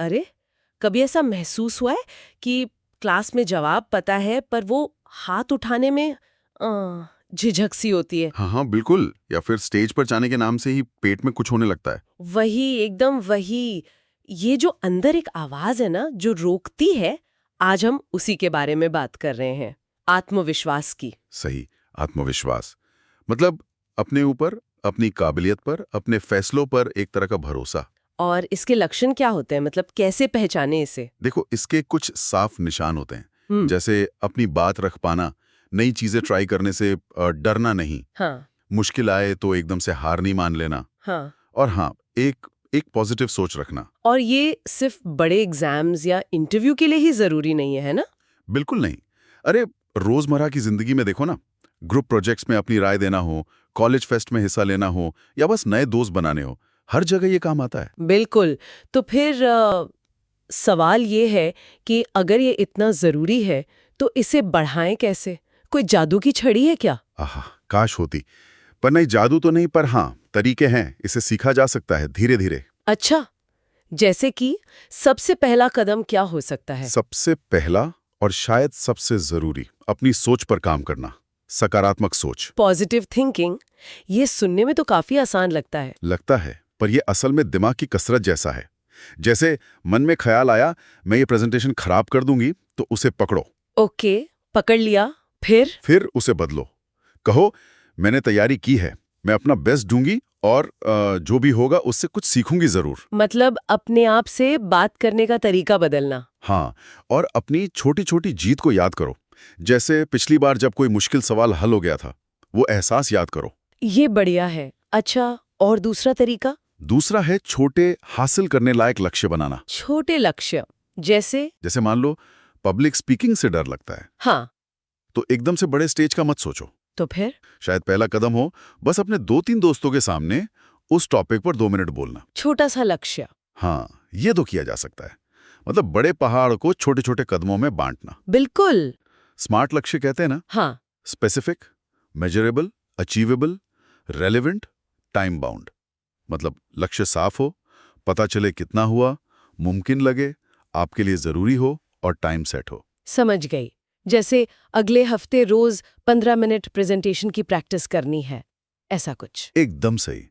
अरे, कभी ऐसा महसूस हुआ है कि क्लास में जवाब पता है पर वो हाथ उठाने में झिझक सी होती है? हाँ हाँ बिल्कुल, या फिर स्टेज पर जाने के नाम से ही पेट में कुछ होने लगता है। वही, एकदम वही। ये जो अंदर एक आवाज है ना जो रोकती है, आज हम उसी के बारे में बात कर रहे हैं, आत्मविश्वास की। सही, आत्मविश्वास मतलब अपने ऊपर, अपनी काबिलियत पर, अपने फैसलों पर एक तरह का भरोसा। और इसके लक्षण क्या होते हैं, मतलब कैसे पहचाने इसे? देखो, इसके कुछ साफ निशान होते हैं, हम्म। जैसे अपनी बात रख पाना, नई चीजें ट्राई करने से डरना नहीं, हाँ। मुश्किल आए तो एकदम से हार नहीं मान लेना, हाँ। और हाँ, एक एक पॉजिटिव सोच रखना। और ये सिर्फ बड़े एग्जाम्स या इंटरव्यू के लिए ही जरूरी नहीं है ना? बिल्कुल नहीं। अरे, रोजमर्रा की जिंदगी में देखो ना, ग्रुप प्रोजेक्ट्स में अपनी राय देना हो, कॉलेज फेस्ट में हिस्सा लेना हो, या बस नए दोस्त बनाने हो, हर जगह ये काम आता है। बिल्कुल। तो फिर सवाल ये है कि अगर ये इतना जरूरी है तो इसे बढ़ाएं कैसे? कोई जादू की छड़ी है क्या? आहा, काश होती। पर नहीं, जादू तो नहीं, पर हाँ, तरीके हैं, इसे सीखा जा सकता है धीरे धीरे। अच्छा, जैसे कि सबसे पहला कदम क्या हो सकता है? सबसे पहला और शायद सबसे जरूरी, अपनी सोच पर काम करना। सकारात्मक सोच। पॉजिटिव थिंकिंग, ये सुनने में तो काफी आसान लगता है। लगता है, पर यह असल में दिमाग की कसरत जैसा है। जैसे मन में ख्याल आया, मैं ये प्रेजेंटेशन खराब कर दूंगी, तो उसे पकड़ो। ओके, पकड़ लिया। फिर उसे बदलो। कहो, मैंने तैयारी की है, मैं अपना बेस्ट दूंगी, और जो भी होगा उससे कुछ सीखूंगी जरूर। मतलब अपने आप से बात करने का तरीका बदलना। हाँ, और अपनी छोटी छोटी जीत को याद करो। जैसे पिछली बार जब कोई मुश्किल सवाल हल हो गया था, वो एहसास याद करो। ये बढ़िया है। अच्छा, और दूसरा तरीका? दूसरा है छोटे, हासिल करने लायक लक्ष्य बनाना। छोटे लक्ष्य, जैसे मान लो, पब्लिक स्पीकिंग से डर लगता है, हाँ, तो एकदम से बड़े स्टेज का मत सोचो। तो फिर शायद पहला कदम हो, बस अपने 2-3 दोस्तों के सामने उस टॉपिक पर 2 मिनट बोलना। छोटा सा लक्ष्य। हाँ, ये तो किया जा सकता है। मतलब बड़े पहाड़ को छोटे छोटे कदमों में बांटना। बिल्कुल। स्मार्ट लक्ष्य कहते हैं ना, हाँ। Specific, measurable, achievable, relevant, time bound. मतलब लक्ष्य साफ हो, पता चले कितना हुआ, मुमकिन लगे, आपके लिए जरूरी हो, और टाइम सेट हो। समझ गई। जैसे अगले हफ्ते रोज 15 मिनट प्रेजेंटेशन की प्रैक्टिस करनी है, ऐसा कुछ। एकदम सही।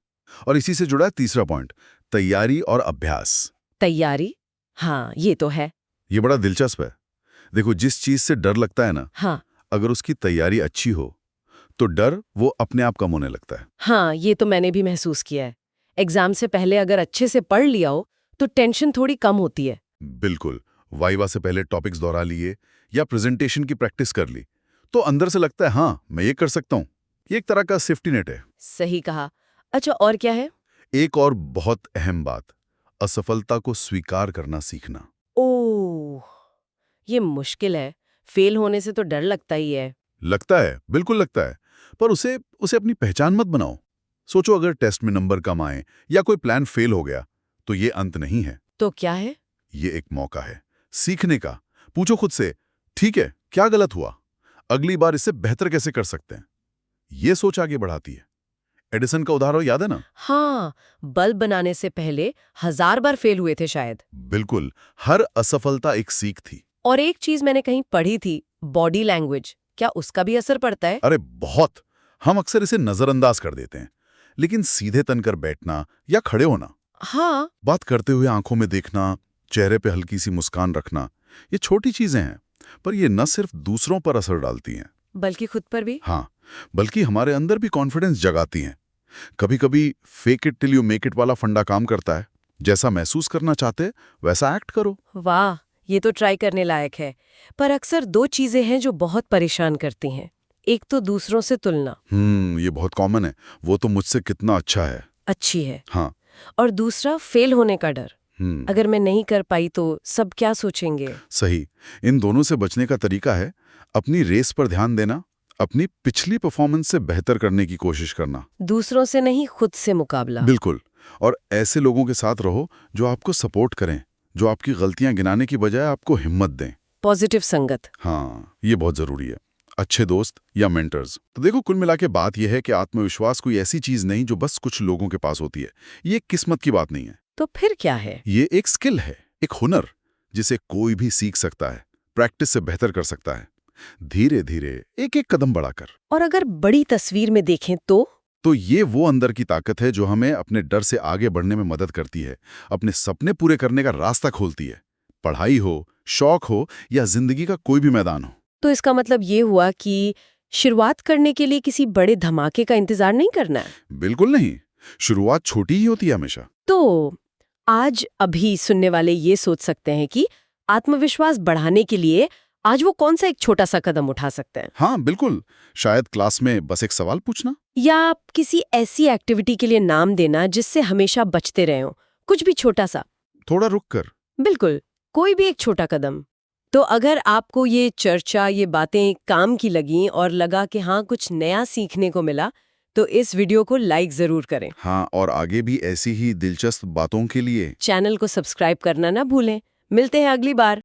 और इसी से जुड़ा है तीसरा पॉइंट, तैयारी और अभ्यास। तैयारी, हाँ ये तो है। ये बड़ा दिलचस्प है। देखो, जिस चीज से डर लगता है ना, हाँ। अगर उसकी तैयारी अच्छी हो, तो डर वो अपने आप कम होने लगता है। हाँ, ये तो मैंने भी महसूस किया है। एग्जाम से पहले अगर अच्छे से पढ़ लिया हो तो टेंशन थोड़ी कम होती है। बिल्कुल। वाइवा से पहले टॉपिक्स दोहरा लिए, या प्रेजेंटेशन की प्रैक्टिस कर ली, तो अंदर से लगता है हाँ, मैं ये कर सकता हूँ। ये एक तरह का सेफ्टी नेट है। सही कहा। अच्छा, और क्या है? एक और बहुत अहम बात, असफलता को स्वीकार करना सीखना। ओह, ये मुश्किल है। फेल होने से तो डर लगता ही है। लगता है, बिल्कुल लगता है, पर उसे उसे अपनी पहचान मत बनाओ। सोचो, अगर टेस्ट में नंबर कम आए या कोई प्लान फेल हो गया, तो ये अंत नहीं है। तो क्या है? ये एक मौका है सीखने का। पूछो खुद से, ठीक है, क्या गलत हुआ, अगली बार इससे बेहतर कैसे कर सकते हैं। ये सोच आगे बढ़ाती है। एडिसन का उदाहरण याद है ना? हाँ, बल्ब बनाने से पहले 1000 बार फेल हुए थे शायद। बिल्कुल, हर असफलता एक सीख थी। और एक चीज मैंने कहीं पढ़ी थी, बॉडी लैंग्वेज, क्या उसका भी असर पड़ता है? अरे बहुत। हम अक्सर इसे नजरअंदाज कर देते हैं, लेकिन सीधे तनकर बैठना या खड़े होना, हाँ। बात करते हुए आंखों में देखना, चेहरे पे हल्की सी मुस्कान रखना, ये छोटी चीजें हैं, पर ये न सिर्फ दूसरों पर असर डालती हैं, बल्कि खुद पर भी। हाँ, बल्कि हमारे अंदर भी कॉन्फिडेंस जगाती हैं। कभी कभी fake it till you make it वाला फंडा काम करता है। जैसा महसूस करना चाहते वैसा एक्ट करो। वाह, ये तो ट्राई करने लायक है। पर अक्सर दो चीजें हैं जो बहुत परेशान करती हैं। एक तो दूसरों से तुलना। ये बहुत कॉमन है। वो तो मुझसे कितना अच्छा है। अच्छी है। हाँ। और दूसरा फेल होने का डर। हम्म अगर मैं नहीं कर पाई तो सब क्या सोचेंगे? सही। इन दोनों से बचने का तरीका है अपनी रेस पर ध्यान देना, अपनी पिछली परफॉर्मेंस से बेहतर करने की कोशिश करना। दूसरों से नहीं, खुद से मुकाबला। बिल्कुल। और ऐसे लोगों के साथ रहो जो आपको सपोर्ट करें, जो आपकी गलतियां गिनाने की बजाय आपको हिम्मत दें। पॉजिटिव संगत। हाँ, ये बहुत जरूरी है। अच्छे दोस्त या मेंटर्स। तो देखो, कुल मिला के बात यह है कि आत्मविश्वास कोई ऐसी चीज नहीं जो बस कुछ लोगों के पास होती है। ये किस्मत की बात नहीं है। तो फिर क्या है? ये एक स्किल है, एक हुनर जिसे कोई भी सीख सकता है, प्रैक्टिस से बेहतर कर सकता है, धीरे धीरे एक एक कदम बढ़ाकर। और अगर बड़ी तस्वीर में देखें तो ये वो अंदर की ताकत है जो हमें अपने डर से आगे बढ़ने में मदद करती है, अपने सपने पूरे करने का रास्ता खोलती है। पढ़ाई हो, शौक हो या जिंदगी का कोई भी मैदान हो। तो इसका मतलब ये हुआ कि शुरुआत करने के लिए किसी बड़े धमाके का इंतजार नहीं करना है। बिल्कुल नहीं, शुरुआत छोटी ही होती है हमेशा। तो आज अभी सुनने वाले ये सोच सकते हैं कि आत्मविश्वास बढ़ाने के लिए आज वो कौन सा एक छोटा सा कदम उठा सकते हैं, हाँ बिल्कुल, शायद क्लास में बस एक सवाल पूछना, या किसी ऐसी एक्टिविटी के लिए नाम देना जिससे हमेशा बचते रहे हो, कुछ भी छोटा सा। थोड़ा रुक कर। बिल्कुल, कोई भी एक छोटा कदम। तो अगर आपको ये चर्चा, ये बातें काम की लगीं और लगा कि हाँ कुछ नया सीखने को मिला, तो इस वीडियो को लाइक जरूर करें। हाँ, और आगे भी ऐसी ही दिलचस्प बातों के लिए चैनल को सब्सक्राइब करना ना भूलें। मिलते हैं अगली बार।